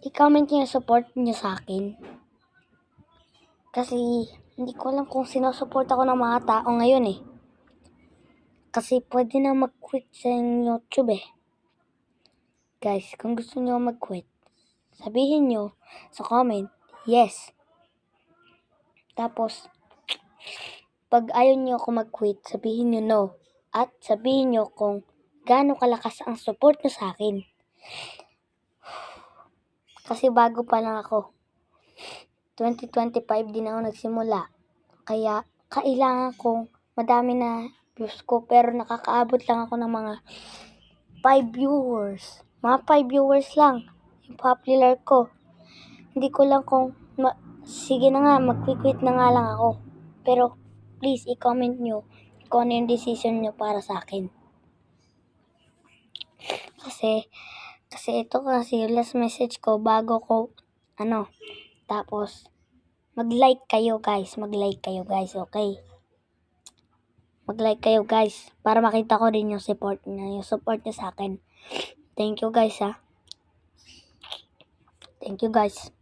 i-comment niyo yung support niyo sa akin. Kasi hindi ko alam kung sinusupport ako ng mga tao ngayon eh. Kasi pwede na mag-quit sa YouTube eh. Guys, kung gusto niyo mag-quit, sabihin niyo sa comment, yes. Tapos, pag ayaw niyo ako mag-quit, sabihin niyo no. At sabihin niyo kung gaano kalakas ang support niyo sa akin. Kasi bago pa lang ako. 2025 din ako nagsimula. Kaya kailangan kong madami na views ko, pero nakakaabot lang ako ng mga 5 viewers. Mga 5 viewers lang yung popular ko. Hindi ko lang kung sige na nga, mag-quit na nga lang ako. Pero please i-comment nyo kung ano yung decision nyo para sa akin. Kasi ito kasi yung last message ko bago ko tapos mag-like kayo guys, okay? Mag-like kayo guys para makita ko din yung support niyo sa akin. Thank you guys ha. Thank you guys.